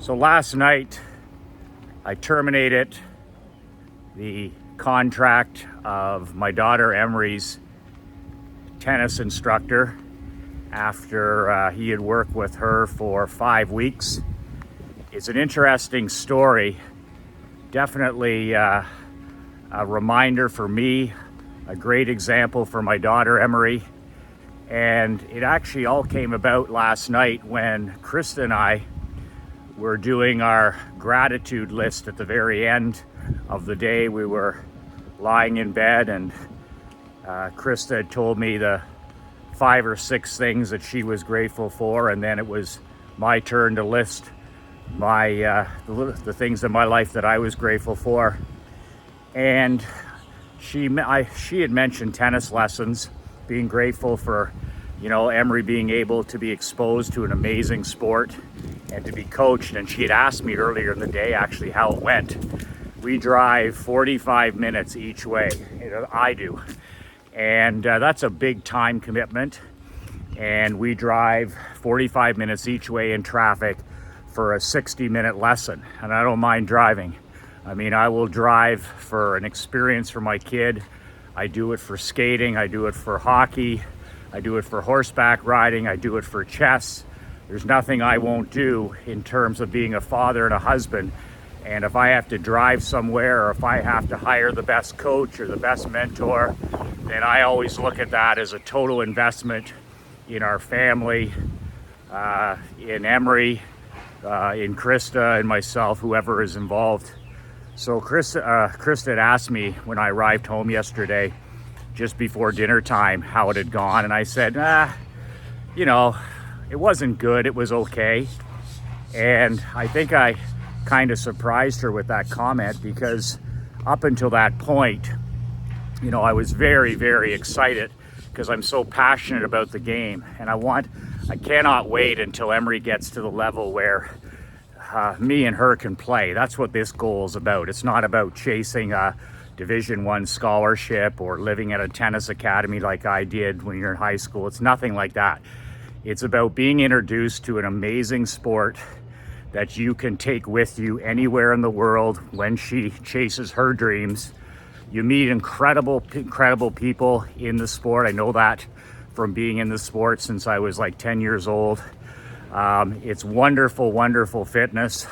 So last night, I terminated the contract of my daughter Emery's tennis instructor after he had worked with her for 5 weeks. It's an interesting story, definitely a reminder for me, a great example for my daughter Emery. And it actually all came about last night when Krista and I were doing our gratitude list at the very end of the day. We were lying in bed and Krista had told me the 5 or 6 things that she was grateful for, and then it was my turn to list my the things in my life that I was grateful for. And she had mentioned tennis lessons, being grateful for, Emery being able to be exposed to an amazing sport and to be coached. And she had asked me earlier in the day actually how it went. We drive 45 minutes each way. I do. And that's a big time commitment. And we drive 45 minutes each way in traffic for a 60-minute lesson. And I don't mind driving. I mean, I will drive for an experience for my kid. I do it for skating. I do it for hockey. I do it for horseback riding. I do it for chess. There's nothing I won't do in terms of being a father and a husband. And if I have to drive somewhere, or if I have to hire the best coach or the best mentor, then I always look at that as a total investment in our family, in Emery, in Krista and myself, whoever is involved. So Krista had asked me when I arrived home yesterday, just before dinner time, how it had gone. And I said, it wasn't good, it was okay. And I think I kind of surprised her with that comment, because up until that point, I was very, very excited because I'm so passionate about the game. And I cannot wait until Emery gets to the level where me and her can play. That's what this goal is about. It's not about chasing a Division I scholarship or living at a tennis academy like I did when you're in high school. It's nothing like that. It's about being introduced to an amazing sport that you can take with you anywhere in the world when she chases her dreams. You meet incredible people in the sport. I know that from being in the sport since I was like 10 years old. It's wonderful, wonderful fitness.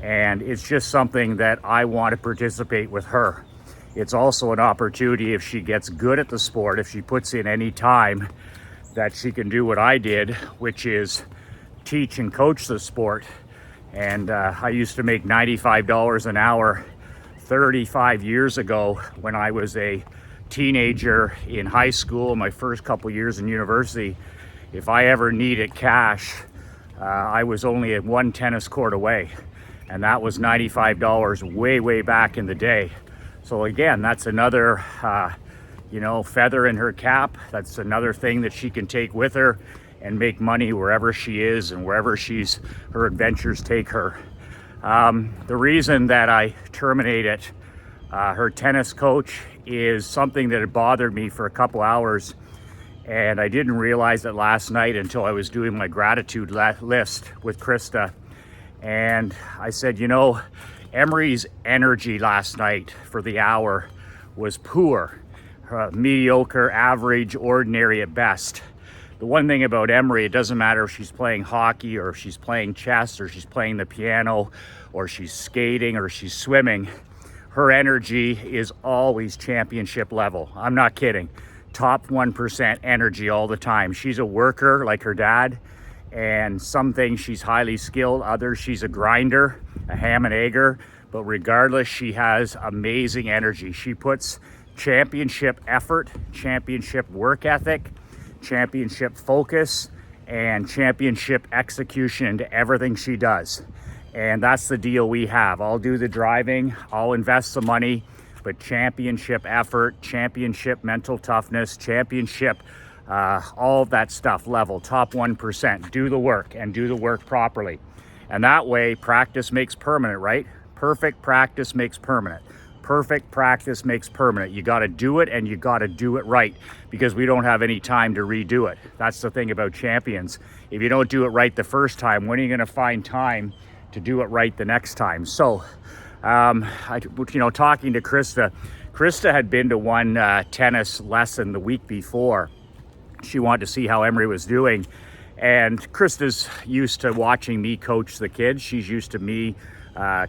And it's just something that I want to participate with her. It's also an opportunity, if she gets good at the sport, if she puts in any time, that she can do what I did, which is teach and coach the sport. And I used to make $95 an hour 35 years ago when I was a teenager in high school, my first couple years in university. If I ever needed cash, I was only at one tennis court away, and that was $95 way back in the day. So again, that's another feather in her cap. That's another thing that she can take with her and make money wherever she is and wherever her adventures take her. The reason that I terminated her tennis coach is something that had bothered me for a couple hours, and I didn't realize it last night until I was doing my gratitude list with Krista. And I said, Emery's energy last night for the hour was poor, mediocre, average, ordinary at best. The one thing about Emery, it doesn't matter if she's playing hockey or if she's playing chess or she's playing the piano or she's skating or she's swimming, her energy is always championship level. I'm not kidding. Top 1% energy all the time. She's a worker like her dad, and some things she's highly skilled, others she's a grinder, a ham and egger, but regardless, she has amazing energy. She puts championship effort, championship work ethic, championship focus, and championship execution into everything she does. And that's the deal we have. I'll do the driving, I'll invest the money, but championship effort, championship mental toughness, championship all of that stuff level, top 1%. Do the work and do the work properly. And that way, practice makes permanent, right? Perfect practice makes permanent. Perfect practice makes permanent. You got to do it, and you got to do it right, because we don't have any time to redo it. That's the thing about champions. If you don't do it right the first time, when are you going to find time to do it right the next time. So, talking to Krista had been to one tennis lesson the week before. She wanted to see how Emery was doing. And Krista's used to watching me coach the kids. She's used to me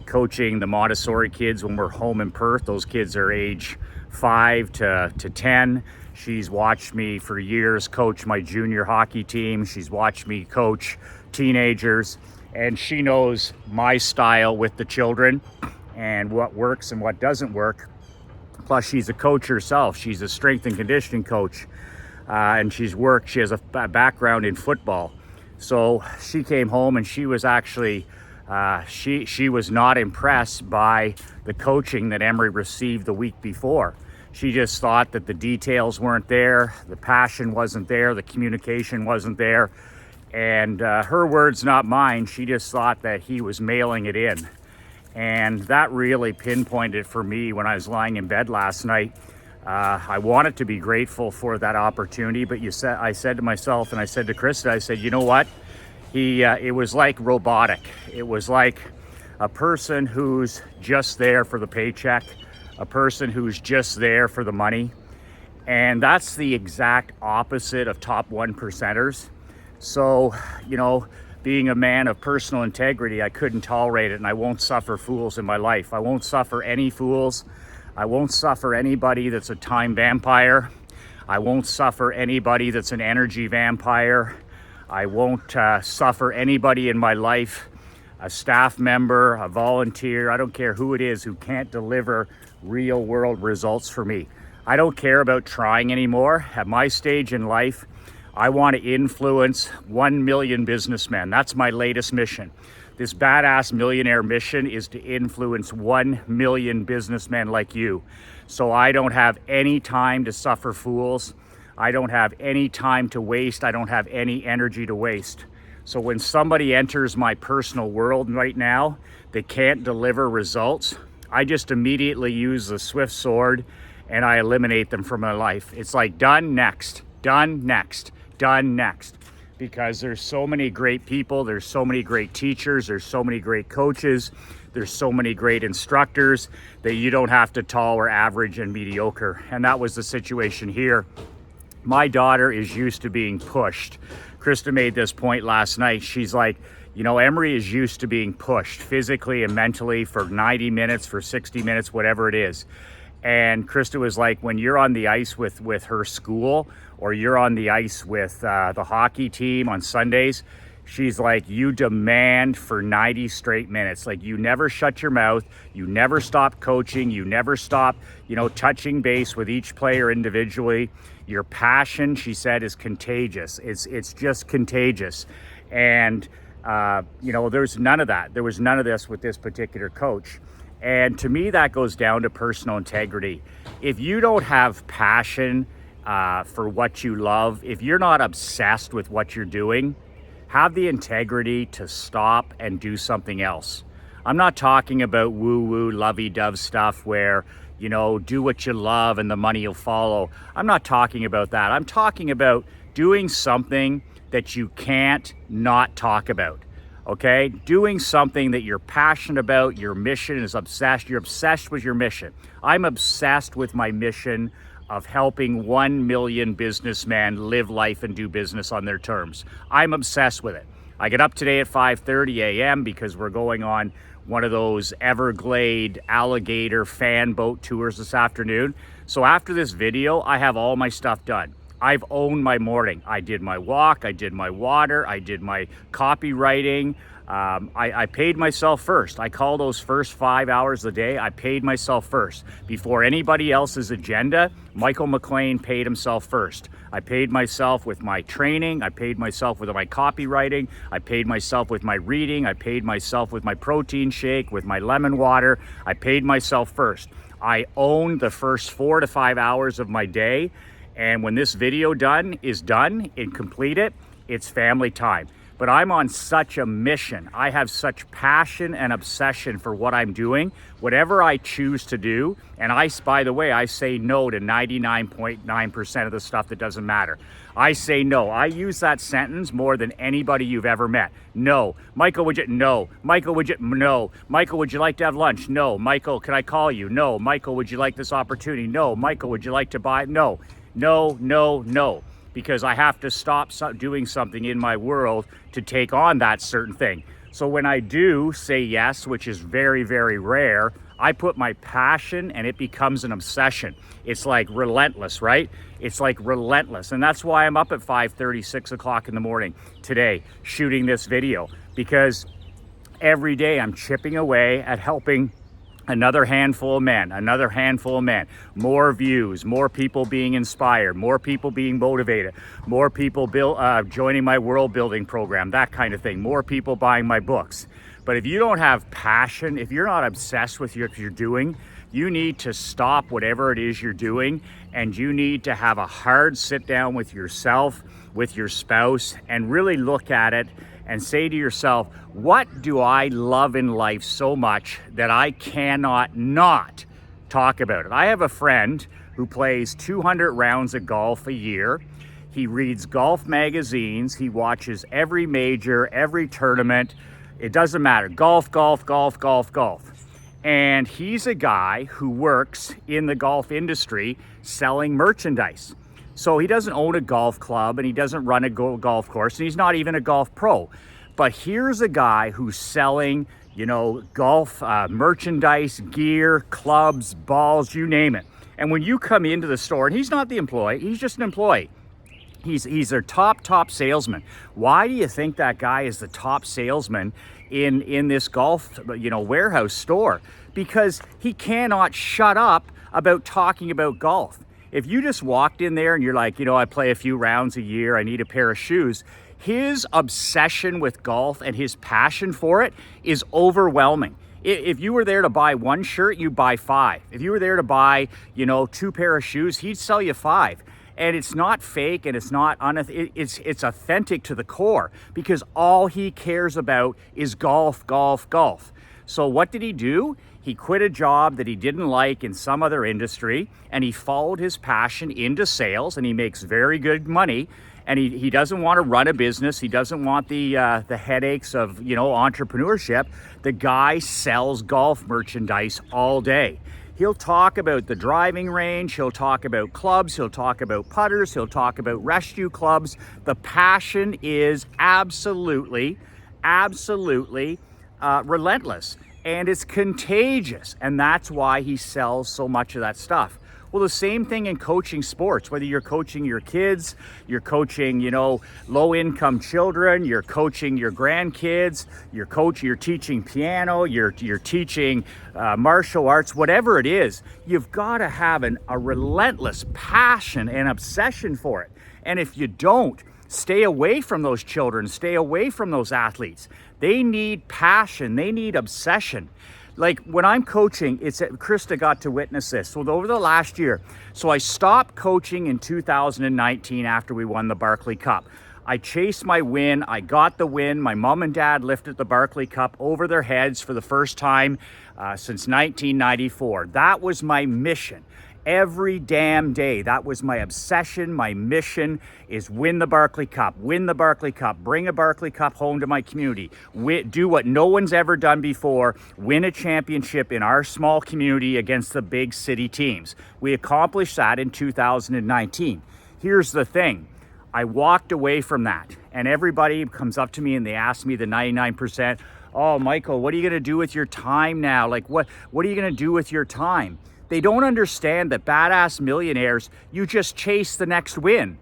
coaching the Montessori kids when we're home in Perth. Those kids are age 5 to 10. She's watched me for years coach my junior hockey team. She's watched me coach teenagers. And she knows my style with the children and what works and what doesn't work. Plus, she's a coach herself. She's a strength and conditioning coach. And she has a background in football. So she came home and she was actually, she was not impressed by the coaching that Emery received the week before. She just thought that the details weren't there, the passion wasn't there, the communication wasn't there. And her words, not mine, she just thought that he was mailing it in. And that really pinpointed for me when I was lying in bed last night. I wanted to be grateful for that opportunity, but I said to myself, and I said to Krista, I said, you know what? It was like robotic. It was like a person who's just there for the paycheck, a person who's just there for the money. And that's the exact opposite of top 1%ers. So, being a man of personal integrity, I couldn't tolerate it, and I won't suffer fools in my life. I won't suffer any fools. I won't suffer anybody that's a time vampire. I won't suffer anybody that's an energy vampire. I won't suffer anybody in my life, a staff member, a volunteer, I don't care who it is, who can't deliver real world results for me. I don't care about trying anymore. At my stage in life, I want to influence 1 million businessmen. That's my latest mission. This badass millionaire mission is to influence 1 million businessmen like you. So I don't have any time to suffer fools. I don't have any time to waste. I don't have any energy to waste. So when somebody enters my personal world right now, they can't deliver results, I just immediately use the swift sword and I eliminate them from my life. It's like done, next, done, next, done, next. Because there's so many great people, there's so many great teachers, there's so many great coaches, there's so many great instructors that you don't have to tolerate average and mediocre. And that was the situation here. My daughter is used to being pushed. Krista made this point last night. She's like, Emery is used to being pushed physically and mentally for 90 minutes, for 60 minutes, whatever it is. And Krista was like, when you're on the ice with her school, or you're on the ice with the hockey team on Sundays, she's like, you demand for 90 straight minutes. Like, you never shut your mouth, you never stop coaching, you never stop, touching base with each player individually. Your passion, she said, is contagious. It's just contagious. And, there's none of that. There was none of this with this particular coach. And to me, that goes down to personal integrity. If you don't have passion for what you love, if you're not obsessed with what you're doing, have the integrity to stop and do something else. I'm not talking about woo-woo, lovey-dove stuff where, do what you love and the money will follow. I'm not talking about that. I'm talking about doing something that you can't not talk about. Okay, doing something that you're passionate about, your mission is obsessed, you're obsessed with your mission. I'm obsessed with my mission of helping 1 million businessmen live life and do business on their terms. I'm obsessed with it. I get up today at 5:30 a.m. because we're going on one of those Everglade alligator fan boat tours this afternoon. So after this video, I have all my stuff done. I've owned my morning. I did my walk, I did my water, I did my copywriting. I paid myself first. I call those first 5 hours a day, I paid myself first. Before anybody else's agenda, Michael McLean paid himself first. I paid myself with my training, I paid myself with my copywriting, I paid myself with my reading, I paid myself with my protein shake, with my lemon water. I paid myself first. I owned the first 4 to 5 hours of my day. And when this video is done and completed, it's family time. but I'm on such a mission. I have such passion and obsession for what I'm doing, whatever I choose to do. And by the way, I say no to 99.9% of the stuff that doesn't matter. I say no. I use that sentence more than anybody you've ever met. No. Michael, would you? No. Michael, would you? No. Michael, would you like to have lunch? No. Michael, can I call you? No. Michael, would you like this opportunity? No. Michael, would you like to buy? No. No, no, no. Because I have to stop doing something in my world to take on that certain thing. So when I do say yes, which is very, very rare, I put my passion and it becomes an obsession. It's like relentless, right? It's like relentless. And that's why I'm up at 5:30, 6 o'clock in the morning today shooting this video, because every day I'm chipping away at helping another handful of men, more views, more people being inspired, more people being motivated, more people joining my world building program, that kind of thing, more people buying my books. But if you don't have passion, if you're not obsessed with what you're doing, you need to stop whatever it is you're doing, and you need to have a hard sit down with yourself, with your spouse, and really look at it and say to yourself, what do I love in life so much that I cannot not talk about it? I have a friend who plays 200 rounds of golf a year. He reads golf magazines. He watches every major, every tournament. It doesn't matter. Golf, golf, golf, golf, golf. And he's a guy who works in the golf industry selling merchandise. So he doesn't own a golf club and he doesn't run a golf course and he's not even a golf pro. But here's a guy who's selling, golf merchandise, gear, clubs, balls, you name it. And when you come into the store, and he's not the employee, he's just an employee. He's their top salesman. Why do you think that guy is the top salesman in this golf, warehouse store? Because he cannot shut up about talking about golf. If you just walked in there and you're like, I play a few rounds a year, I need a pair of shoes, his obsession with golf and his passion for it is overwhelming. If you were there to buy one shirt, you'd buy 5. If you were there to buy, 2 pair of shoes, he'd sell you 5. And it's not fake and it's not it's authentic to the core, because all he cares about is golf, golf, golf. So what did he do? He quit a job that he didn't like in some other industry, and he followed his passion into sales, and he makes very good money. And he doesn't want to run a business. He doesn't want the headaches of entrepreneurship. The guy sells golf merchandise all day. He'll talk about the driving range. He'll talk about clubs. He'll talk about putters. He'll talk about rescue clubs. The passion is absolutely relentless, and it's contagious. And that's why he sells so much of that stuff. Well, the same thing in coaching sports, whether you're coaching your kids, you're coaching, low-income children, you're coaching your grandkids, you're teaching piano, you're teaching martial arts, whatever it is, you've got to have a relentless passion and obsession for it. And if you don't, stay away from those children, stay away from those athletes. They need passion, they need obsession. Like when I'm coaching, Krista got to witness this. So over the last year, so I stopped coaching in 2019 after we won the Barclay Cup. I chased my win. I got the win. My mom and dad lifted the Barclay Cup over their heads for the first time since 1994. That was my mission. Every damn day, that was my obsession. My mission is win the Barclay Cup, bring a Barclay Cup home to my community, do what no one's ever done before, win a championship in our small community against the big city teams. We accomplished that in 2019. Here's the thing. I walked away from that, and everybody comes up to me and they ask me the 99%, oh, Michael, what are you going to do with your time now? Like, what are you going to do with your time? They don't understand that badass millionaires, you just chase the next win.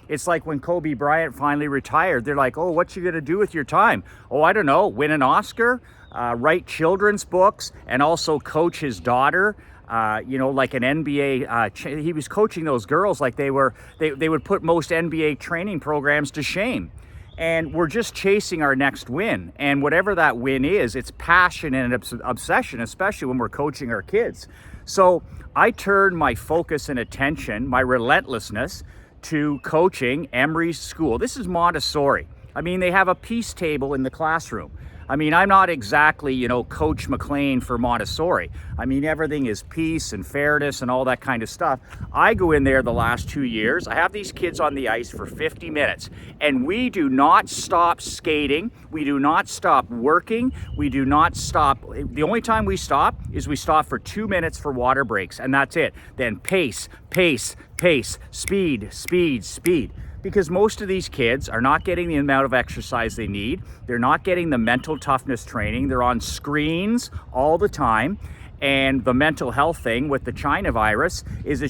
It's like when Kobe Bryant finally retired, they're like, oh, what you gonna do with your time? Oh, I don't know, win an Oscar, write children's books, and also coach his daughter, like an NBA, he was coaching those girls like they would put most NBA training programs to shame. And we're just chasing our next win. And whatever that win is, it's passion and obsession, especially when we're coaching our kids. So I turn my focus and attention, my relentlessness, to coaching Emery's school. This is Montessori. I mean, they have a peace table in the classroom. I mean, I'm not exactly, Coach McLean for Montessori. I mean, everything is peace and fairness and all that kind of stuff. I go in there the last 2 years. I have these kids on the ice for 50 minutes, and we do not stop skating. We do not stop working. We do not stop. The only time we stop is we stop for 2 minutes for water breaks, and that's it. Then pace, pace, pace, speed, speed, speed. Because most of these kids are not getting the amount of exercise they need. They're not getting the mental toughness training. They're on screens all the time. And the mental health thing with the China virus is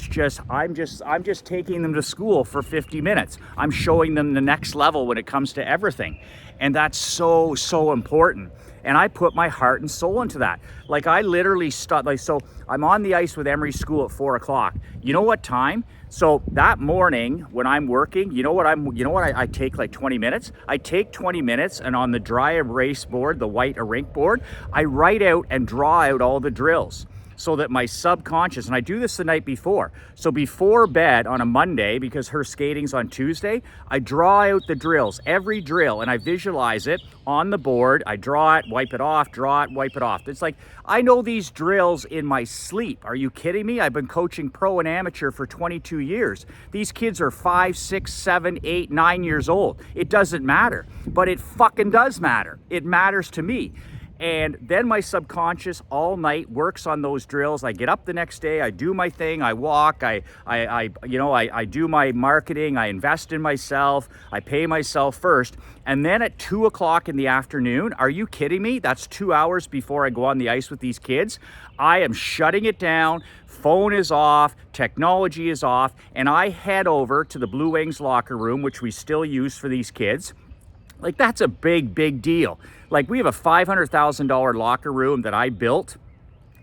I'm just taking them to school for 50 minutes. I'm showing them the next level when it comes to everything. And that's so, so important. And I put my heart and soul into that. Like, I literally so I'm on the ice with Emery School at 4 o'clock. You know what time? So that morning when I'm working, I take like 20 minutes. I take 20 minutes, and on the dry erase board, the white rink board, I write out and draw out all the drills, so that my subconscious, and I do this the night before. So before bed on a Monday, because her skating's on Tuesday, I draw out the drills, every drill, and I visualize it on the board. I draw it, wipe it off, draw it, wipe it off. It's like, I know these drills in my sleep. Are you kidding me? I've been coaching pro and amateur for 22 years. These kids are 5, 6, 7, 8, 9 years old. It doesn't matter, but it fucking does matter. It matters to me. And then my subconscious all night works on those drills. I get up the next day, I do my thing, I walk, I do my marketing, I invest in myself, I pay myself first. And then at 2 o'clock in the afternoon, are you kidding me? That's 2 hours before I go on the ice with these kids. I am shutting it down, phone is off, technology is off, and I head over to the Blue Wings locker room, which we still use for these kids. Like, that's a big, big deal. Like, we have a $500,000 locker room that I built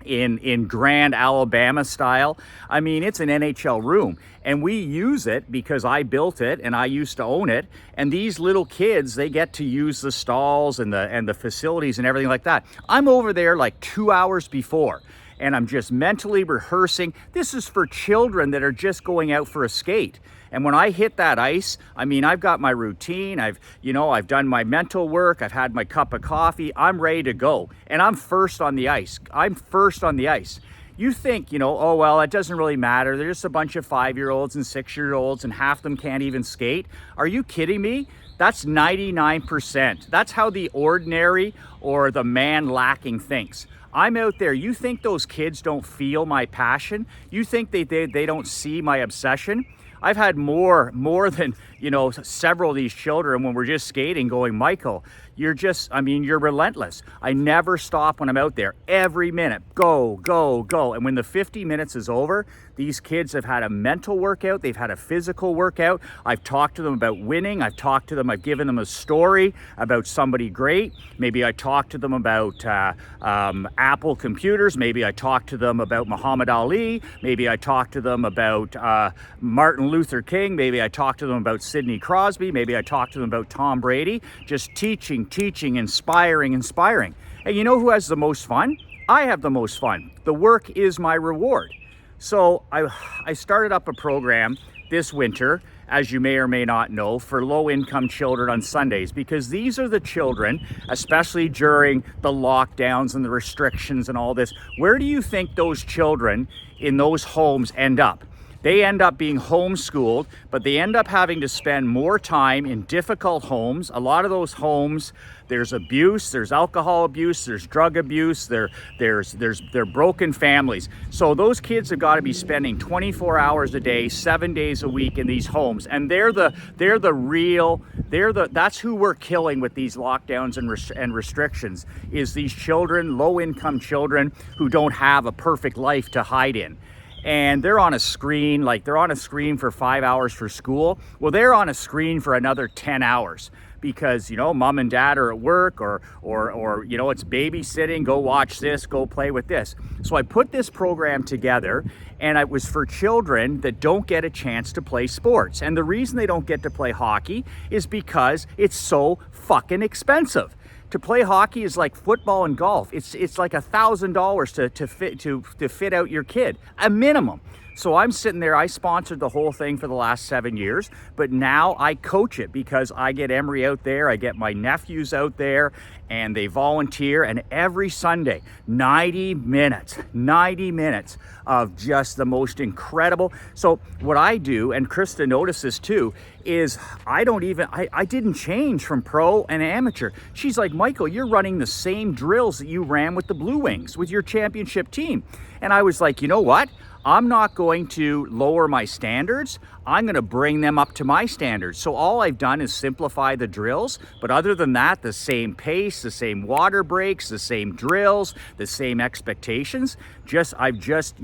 in Grand Alabama style. I mean, it's an NHL room, and we use it because I built it and I used to own it. And these little kids, they get to use the stalls and the facilities and everything like that. I'm over there like 2 hours before, and I'm just mentally rehearsing. This is for children that are just going out for a skate. And when I hit that ice, I mean, I've got my routine. I've done my mental work. I've had my cup of coffee. I'm ready to go. And I'm first on the ice. You think, oh, well, it doesn't really matter. They're just a bunch of 5-year-olds and 6-year-olds, and half them can't even skate. Are you kidding me? That's 99%. That's how the ordinary or the man lacking thinks. I'm out there. You think those kids don't feel my passion? You think they don't see my obsession? I've had more than, several of these children when we're just skating going, Michael, you're relentless. I never stop when I'm out there. Every minute, go, go, go. And when the 50 minutes is over, these kids have had a mental workout. They've had a physical workout. I've talked to them about winning. I've given them a story about somebody great. Maybe I talked to them about Apple computers. Maybe I talked to them about Muhammad Ali. Maybe I talked to them about Martin Luther King. Maybe I talked to them about Sidney Crosby. Maybe I talked to them about Tom Brady. Just teaching, inspiring. And you know who has the most fun? I have the most fun. The work is my reward. So I started up a program this winter, as you may or may not know, for low-income children on Sundays, because these are the children, especially during the lockdowns and the restrictions and all this. Where do you think those children in those homes end up? They end up being homeschooled, but they end up having to spend more time in difficult homes. A lot of those homes, there's abuse, there's alcohol abuse, there's drug abuse, they're broken families. So those kids have got to be spending 24 hours a day, 7 days a week in these homes, and that's who we're killing with these lockdowns and restrictions, is these children, low-income children who don't have a perfect life to hide in. And they're on a screen, for 5 hours for school. Well, they're on a screen for another 10 hours because, mom and dad are at work or it's babysitting, go watch this, go play with this. So I put this program together, and it was for children that don't get a chance to play sports. And the reason they don't get to play hockey is because it's so fucking expensive. To play hockey is like football and golf. It's like $1,000 to fit out your kid, a minimum. So I'm sitting there, I sponsored the whole thing for the last 7 years, but now I coach it because I get Emery out there, I get my nephews out there, and they volunteer, and every Sunday, 90 minutes of just the most incredible. So what I do, and Krista notices too, is I didn't change from pro and amateur. She's like, Michael, you're running the same drills that you ran with the Blue Wings, with your championship team. And I was like, you know what? I'm not going to lower my standards. I'm going to bring them up to my standards. So all I've done is simplify the drills. But other than that, the same pace, the same water breaks, the same drills, the same expectations. I've just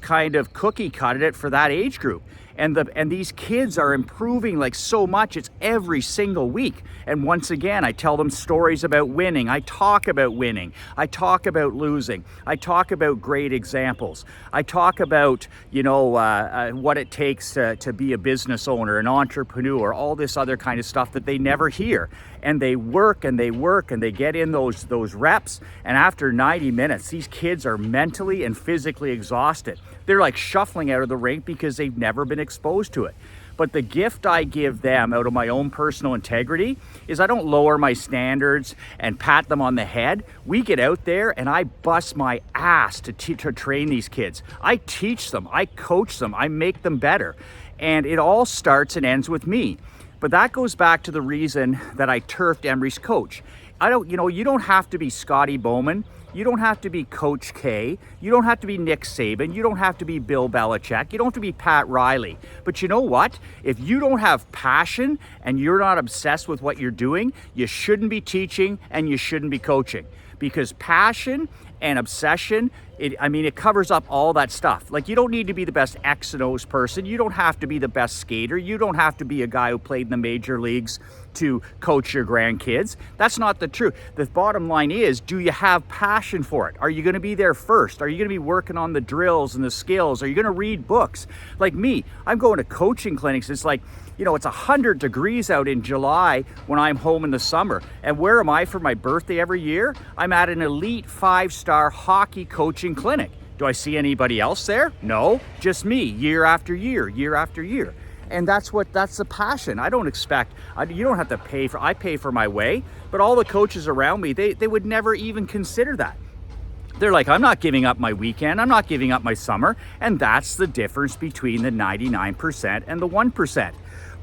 kind of cookie cutted it for that age group. And these kids are improving like so much. It's every single week. And once again, I tell them stories about winning. I talk about winning. I talk about losing. I talk about great examples. I talk about, what it takes to be a business owner, an entrepreneur, all this other kind of stuff that they never hear. And they work and they work and they get in those reps. And after 90 minutes, these kids are mentally and physically exhausted. They're like shuffling out of the rink because they've never been exposed to it. But the gift I give them out of my own personal integrity is I don't lower my standards and pat them on the head. We get out there and I bust my ass to train these kids. I teach them, I coach them, I make them better. And it all starts and ends with me. But that goes back to the reason that I turfed Emery's coach. You don't have to be Scotty Bowman. You don't have to be Coach K. You don't have to be Nick Saban. You don't have to be Bill Belichick. You don't have to be Pat Riley. But you know what? If you don't have passion and you're not obsessed with what you're doing, you shouldn't be teaching and you shouldn't be coaching. Because passion and obsession, it covers up all that stuff. Like, you don't need to be the best X and O's person. You don't have to be the best skater. You don't have to be a guy who played in the major leagues to coach your grandkids. That's not the truth. The bottom line is, do you have passion for it? Are you going to be there first? Are you going to be working on the drills and the skills? Are you going to read books? Like me, I'm going to coaching clinics. It's like, it's 100 degrees out in July when I'm home in the summer. And where am I for my birthday every year? I'm at an elite 5-star hockey coaching clinic. Do I see anybody else there? No, just me, year after year, year after year. And that's the passion. I don't expect, you don't have to pay for, I pay for my way, but all the coaches around me, they would never even consider that. They're like, I'm not giving up my weekend, I'm not giving up my summer. And that's the difference between the 99% and the 1%.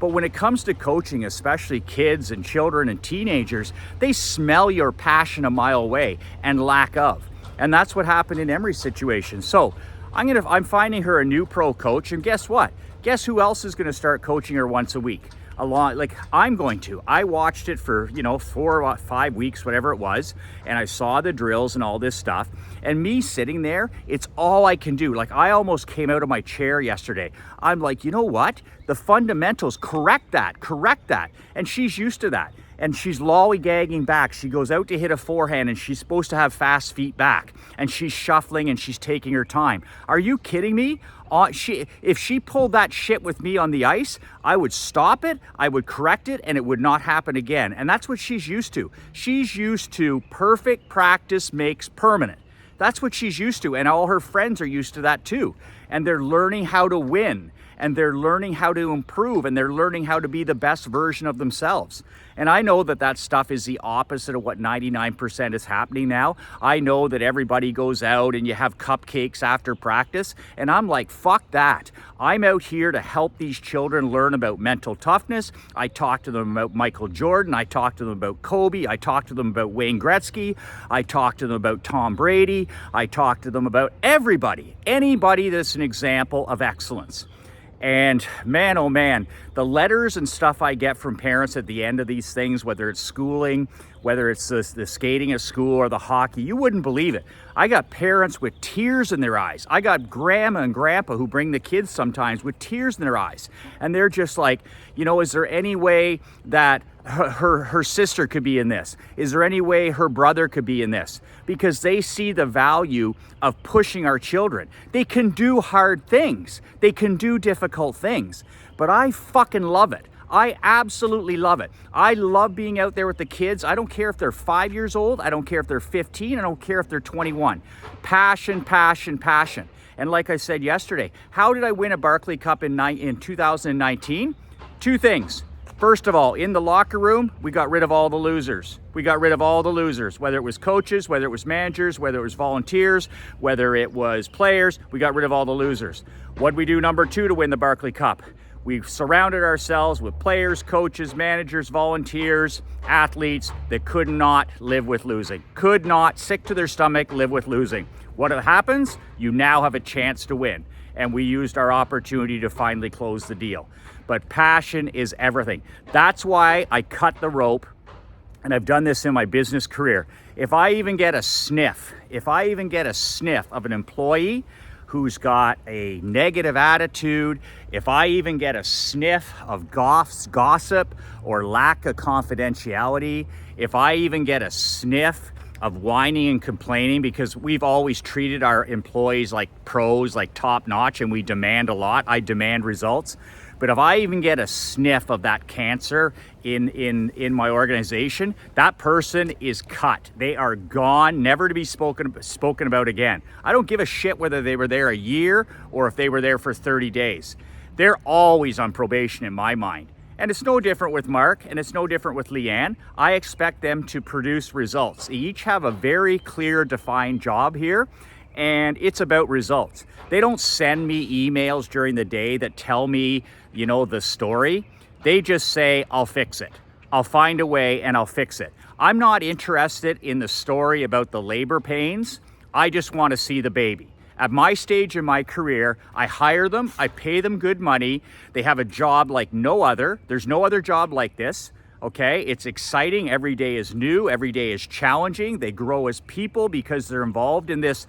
But when it comes to coaching, especially kids and children and teenagers, they smell your passion a mile away and lack of. And that's what happened in Emery's situation. So I'm finding her a new pro coach, and guess what? Guess who else is going to start coaching her once a week? I'm going to. I watched it for 4 or 5 weeks, whatever it was, and I saw the drills and all this stuff. And me sitting there, it's all I can do. Like, I almost came out of my chair yesterday. I'm like, you know what? The fundamentals, correct that. And she's used to that. And she's lollygagging back. She goes out to hit a forehand and she's supposed to have fast feet back. And she's shuffling and she's taking her time. Are you kidding me? If she pulled that shit with me on the ice, I would stop it, I would correct it, and it would not happen again. And that's what she's used to. She's used to perfect practice makes permanent. That's what she's used to, and all her friends are used to that too. And they're learning how to win, and they're learning how to improve, and they're learning how to be the best version of themselves. And I know that stuff is the opposite of what 99% is happening now. I know that everybody goes out and you have cupcakes after practice, and I'm like, fuck that. I'm out here to help these children learn about mental toughness. I talk to them about Michael Jordan. I talk to them about Kobe. I talk to them about Wayne Gretzky. I talk to them about Tom Brady. I talk to them about anybody that's an example of excellence. And man, oh man, the letters and stuff I get from parents at the end of these things, whether it's schooling, whether it's the skating at school or the hockey, you wouldn't believe it. I got parents with tears in their eyes. I got grandma and grandpa who bring the kids sometimes with tears in their eyes. And they're just like, is there any way that her sister could be in this? Is there any way her brother could be in this? Because they see the value of pushing our children. They can do hard things. They can do difficult things. But I fucking love it. I absolutely love it. I love being out there with the kids. I don't care if they're 5 years old. I don't care if they're 15. I don't care if they're 21. Passion, passion, passion. And like I said yesterday, how did I win a Barclay Cup in 2019? Two things. First of all, in the locker room, we got rid of all the losers. We got rid of all the losers, whether it was coaches, whether it was managers, whether it was volunteers, whether it was players, we got rid of all the losers. What'd we do number 2 to win the Barclay Cup? We surrounded ourselves with players, coaches, managers, volunteers, athletes that could not live with losing. Could not, sick to their stomach, live with losing. What happens? You now have a chance to win. And we used our opportunity to finally close the deal. But passion is everything. That's why I cut the rope, and I've done this in my business career. If I even get a sniff of an employee who's got a negative attitude, if I even get a sniff of gossip or lack of confidentiality, if I even get a sniff of whining and complaining, because we've always treated our employees like pros, like top notch, and we demand a lot. I demand results. But if I even get a sniff of that cancer in my organization, that person is cut. They are gone, never to be spoken about again. I don't give a shit whether they were there a year or if they were there for 30 days. They're always on probation in my mind. And it's no different with Mark, and it's no different with Leanne. I expect them to produce results. They each have a very clear, defined job here, and it's about results. They don't send me emails during the day that tell me, the story. They just say, I'll fix it. I'll find a way and I'll fix it. I'm not interested in the story about the labor pains. I just want to see the baby. At my stage in my career, I hire them, I pay them good money. They have a job like no other. There's no other job like this, okay? It's exciting. Every day is new. Every day is challenging. They grow as people because they're involved in this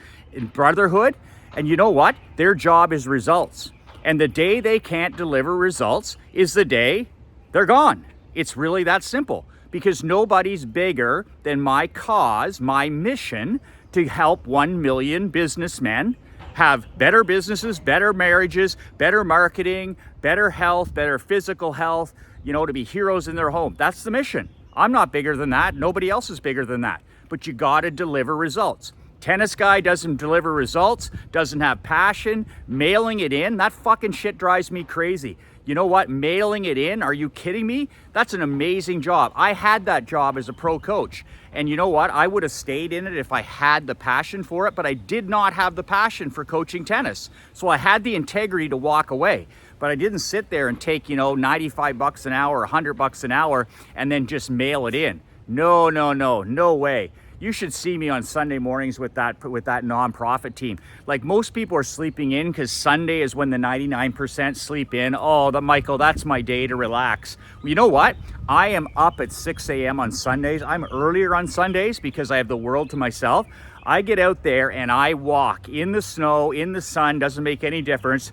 brotherhood. And you know what? Their job is results. And the day they can't deliver results is the day they're gone. It's really that simple, because nobody's bigger than my cause, my mission, to help 1 million businessmen have better businesses, better marriages, better marketing, better health, better physical health, to be heroes in their home. That's the mission. I'm not bigger than that. Nobody else is bigger than that. But you got to deliver results. Tennis guy doesn't deliver results, doesn't have passion, mailing it in. That fucking shit drives me crazy. You know what? Mailing it in? Are you kidding me? That's an amazing job. I had that job as a pro coach. And you know what? I would have stayed in it if I had the passion for it, but I did not have the passion for coaching tennis. So I had the integrity to walk away. But I didn't sit there and take, $95 an hour, $100 an hour, and then just mail it in. No way. You should see me on Sunday mornings with that nonprofit team. Like, most people are sleeping in because Sunday is when the 99% sleep in. Oh, Michael, that's my day to relax. You know what? I am up at 6 a.m. on Sundays. I'm earlier on Sundays because I have the world to myself. I get out there and I walk in the snow, in the sun, doesn't make any difference.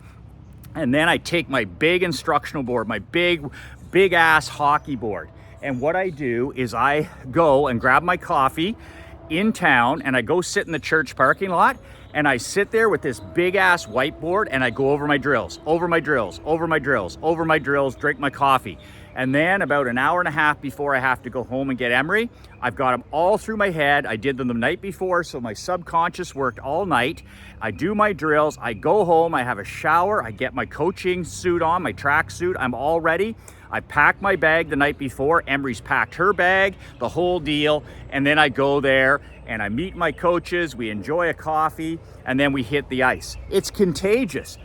And then I take my big instructional board, my big ass hockey board. And what I do is I go and grab my coffee in town, and I go sit in the church parking lot, and I sit there with this big ass whiteboard, and I go over my drills, drink my coffee. And then about an hour and a half before I have to go home and get Emery, I've got them all through my head. I did them the night before, so my subconscious worked all night. I do my drills, I go home, I have a shower, I get my coaching suit on, my track suit, I'm all ready. I packed my bag the night before, Emery's packed her bag, the whole deal, and then I go there and I meet my coaches, we enjoy a coffee, and then we hit the ice. It's contagious.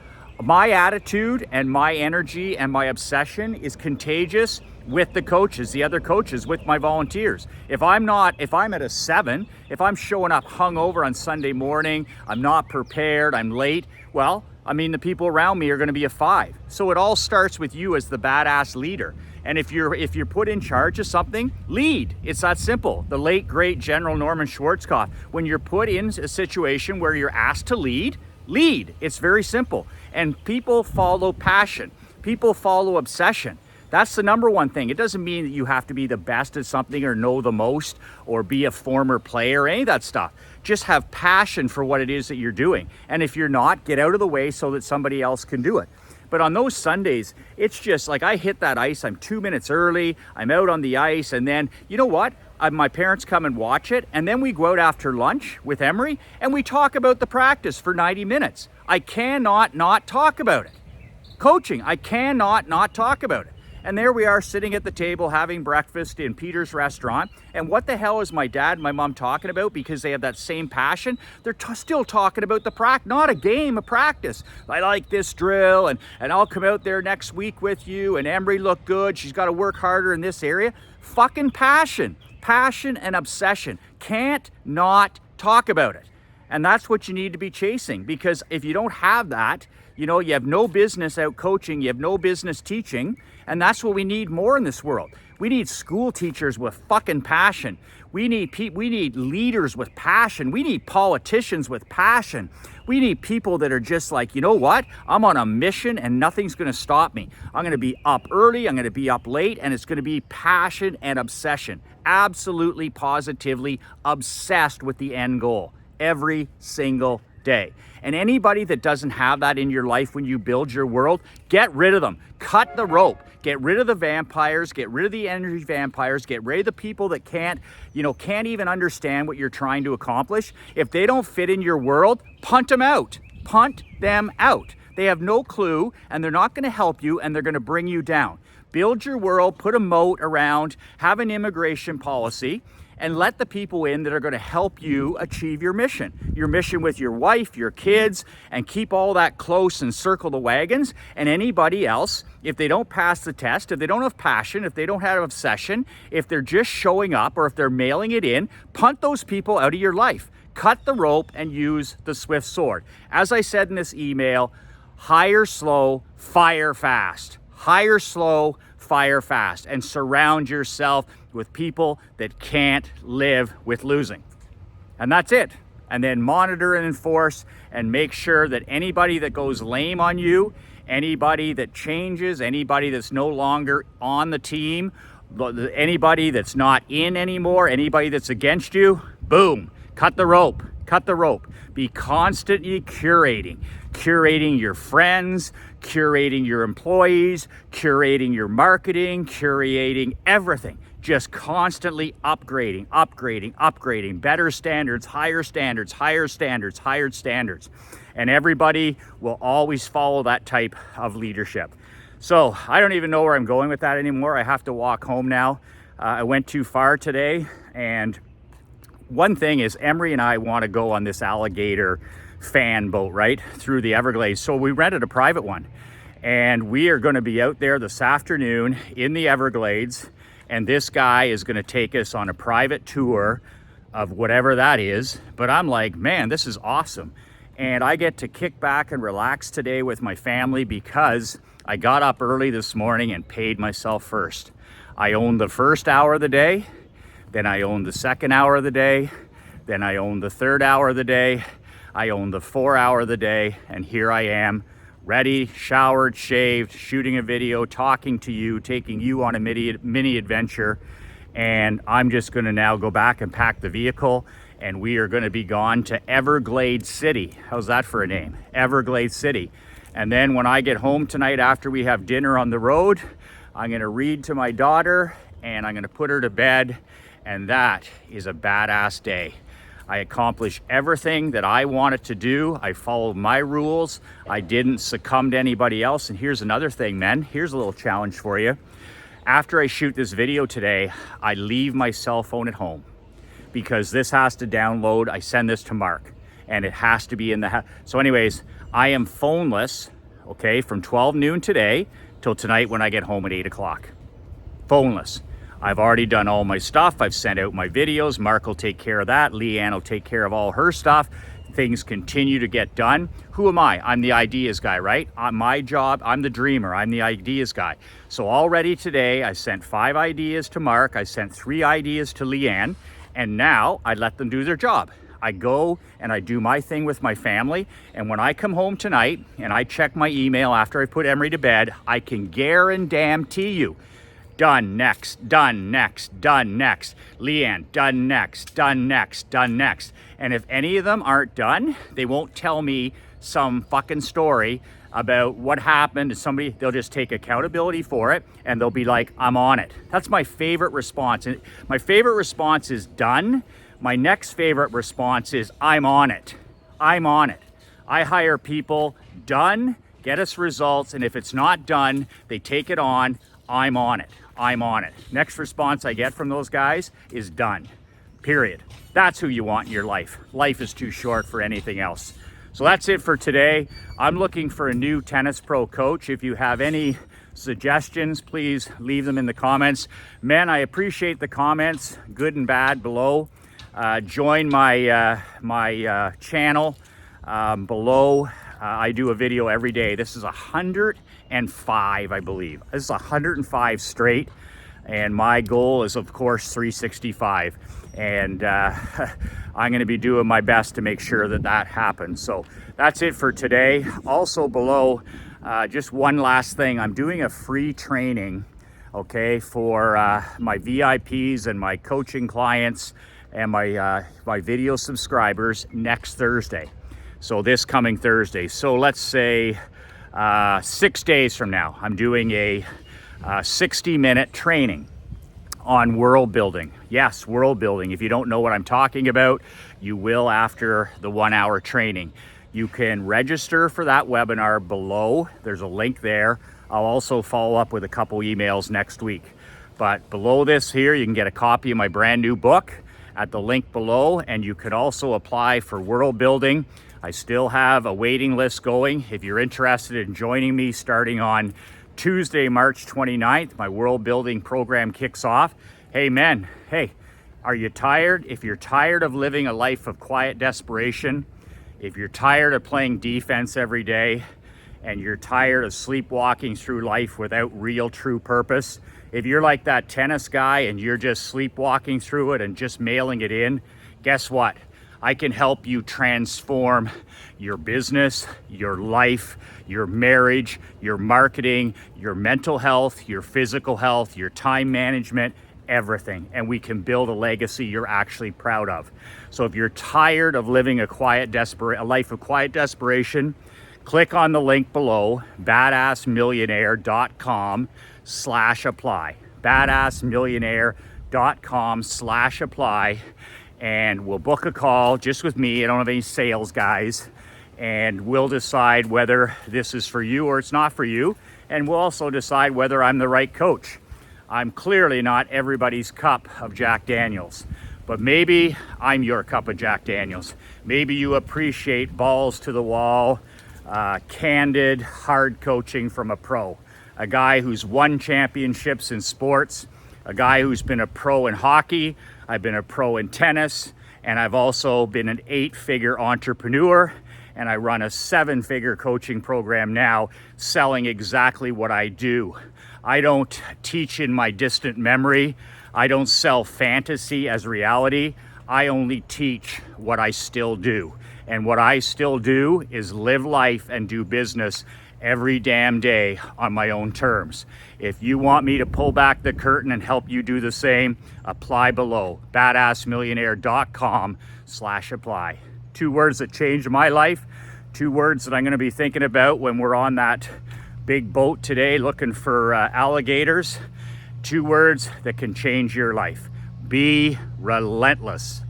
My attitude and my energy and my obsession is contagious with the coaches, the other coaches, with my volunteers. If I'm at a 7, if I'm showing up hungover on Sunday morning, I'm not prepared, I'm late, well, the people around me are going to be a 5. So it all starts with you as the badass leader. And if you're put in charge of something, lead. It's that simple. The late, great General Norman Schwarzkopf, when you're put in a situation where you're asked to lead. It's very simple. And people follow passion. People follow obsession. That's the number one thing. It doesn't mean that you have to be the best at something or know the most or be a former player or any of that stuff. Just have passion for what it is that you're doing. And if you're not, get out of the way so that somebody else can do it. But on those Sundays, it's just like I hit that ice, I'm 2 minutes early, I'm out on the ice, and then, you know what? My parents come and watch it, and then we go out after lunch with Emery, and we talk about the practice for 90 minutes. I cannot not talk about it. Coaching, I cannot not talk about it. And there we are sitting at the table having breakfast in Peter's restaurant. And what the hell is my dad and my mom talking about? Because they have that same passion. They're still talking about the practice, not a game, a practice. I like this drill, and I'll come out there next week with you, and Emery looked good. She's got to work harder in this area. Fucking passion and obsession. Can't not talk about it. And that's what you need to be chasing, because if you don't have that, you know, you have no business out coaching, you have no business teaching, and that's what we need more in this world. We need school teachers with fucking passion. We need leaders with passion. We need politicians with passion. We need people that are just like, you know what? I'm on a mission and nothing's going to stop me. I'm going to be up early, I'm going to be up late, and it's going to be passion and obsession. Absolutely, positively obsessed with the end goal every single day. And anybody that doesn't have that in your life when you build your world, get rid of them. Cut the rope. Get rid of the vampires, get rid of the energy vampires, get rid of the people that can't even understand what you're trying to accomplish. If they don't fit in your world, punt them out. Punt them out. They have no clue, and they're not going to help you, and they're going to bring you down. Build your world, put a moat around, have an immigration policy, and let the people in that are going to help you achieve your mission with your wife, your kids, and keep all that close and circle the wagons. And anybody else, if they don't pass the test, if they don't have passion, if they don't have obsession, if they're just showing up, or if they're mailing it in, punt those people out of your life. Cut the rope and use the swift sword. As I said in this email, hire slow, fire fast. Hire slow, fire fast, and surround yourself with people that can't live with losing. And that's it. And then monitor and enforce and make sure that anybody that goes lame on you, anybody that changes, anybody that's no longer on the team, anybody that's not in anymore, anybody that's against you, boom, cut the rope. Cut the rope. Be constantly curating your friends, curating your employees, curating your marketing, curating everything. Just constantly upgrading, better standards, higher standards, higher standards, higher standards. And everybody will always follow that type of leadership. So I don't even know where I'm going with that anymore. I have to walk home now. I went too far today. And one thing is, Emery and I want to go on this alligator fan boat, right, through the Everglades. So we rented a private one. And we are going to be out there this afternoon in the Everglades. And this guy is going to take us on a private tour of whatever that is. But I'm like, man, this is awesome. And I get to kick back and relax today with my family because I got up early this morning and paid myself first. I owned the first hour of the day, then I owned the second hour of the day, then I owned the third hour of the day, I owned the 4 hour of the day, and here I am, ready, showered, shaved, shooting a video, talking to you, taking you on a mini adventure. And I'm just going to now go back and pack the vehicle, and we are going to be gone to Everglades City. How's that for a name? Everglades City. And then when I get home tonight after we have dinner on the road, I'm going to read to my daughter and I'm going to put her to bed. And that is a badass day. I accomplished everything that I wanted to do. I followed my rules. I didn't succumb to anybody else. And here's another thing, men. Here's a little challenge for you. After I shoot this video today, I leave my cell phone at home because this has to download. I send this to Mark and it has to be in the house. So anyways, I am phoneless, okay, from 12 noon today till tonight when I get home at 8 o'clock. Phoneless. I've already done all my stuff. I've sent out my videos. Mark will take care of that. Leanne will take care of all her stuff. Things continue to get done. Who am I? I'm the ideas guy, right? On my job, I'm the dreamer. I'm the ideas guy. So already today, I sent 5 ideas to Mark. I sent 3 ideas to Leanne. And now I let them do their job. I go and I do my thing with my family. And when I come home tonight and I check my email after I put Emery to bed, I can guarantee you, done next, done next, done next. Leanne, done next, done next, done next. And if any of them aren't done, they won't tell me some fucking story about what happened to somebody, they'll just take accountability for it and they'll be like, I'm on it. That's my favorite response. And my favorite response is done. My next favorite response is I'm on it. I'm on it. I hire people, done, get us results, and if it's not done, they take it on. I'm on it. I'm on it. Next response I get from those guys is done. Period. That's who you want in your life. Life is too short for anything else. So that's it for today. I'm looking for a new tennis pro coach. If you have any suggestions, please leave them in the comments. Men, I appreciate the comments, good and bad, below. Join my channel below. I do a video every day. This is 105, I believe. This is 105 straight. And my goal is, of course, 365. And I'm going to be doing my best to make sure that that happens. So that's it for today. Also below, just one last thing. I'm doing a free training, okay, for my VIPs and my coaching clients and my video subscribers next Thursday. So this coming Thursday. So let's say 6 days from now, I'm doing a 60-minute training on world building. Yes, world building. If you don't know what I'm talking about, you will after the 1-hour training. You can register for that webinar below. There's a link there. I'll also follow up with a couple emails next week. But below this here, you can get a copy of my brand new book at the link below, and you can also apply for world building. I still have a waiting list going. If you're interested in joining me starting on Tuesday, March 29th, my world building program kicks off. Hey men, hey, are you tired? If you're tired of living a life of quiet desperation, if you're tired of playing defense every day, and you're tired of sleepwalking through life without real true purpose, if you're like that tennis guy and you're just sleepwalking through it and just mailing it in, guess what? I can help you transform your business, your life, your marriage, your marketing, your mental health, your physical health, your time management, everything. And we can build a legacy you're actually proud of. So if you're tired of living a life of quiet desperation, click on the link below, badassmillionaire.com/apply. badassmillionaire.com/apply. And we'll book a call just with me. I don't have any sales guys. And we'll decide whether this is for you or it's not for you. And we'll also decide whether I'm the right coach. I'm clearly not everybody's cup of Jack Daniels, but maybe I'm your cup of Jack Daniels. Maybe you appreciate balls to the wall, candid, hard coaching from a pro, a guy who's won championships in sports, a guy who's been a pro in hockey. I've been a pro in tennis, and I've also been an 8-figure entrepreneur, and I run a 7-figure coaching program now, selling exactly what I do. I don't teach in my distant memory. I don't sell fantasy as reality. I only teach what I still do. And what I still do is live life and do business every damn day on my own terms. If you want me to pull back the curtain and help you do the same, apply below, badassmillionaire.com/apply. 2 words that changed my life, 2 words that I'm gonna be thinking about when we're on that big boat today looking for alligators. 2 words that can change your life. Be relentless.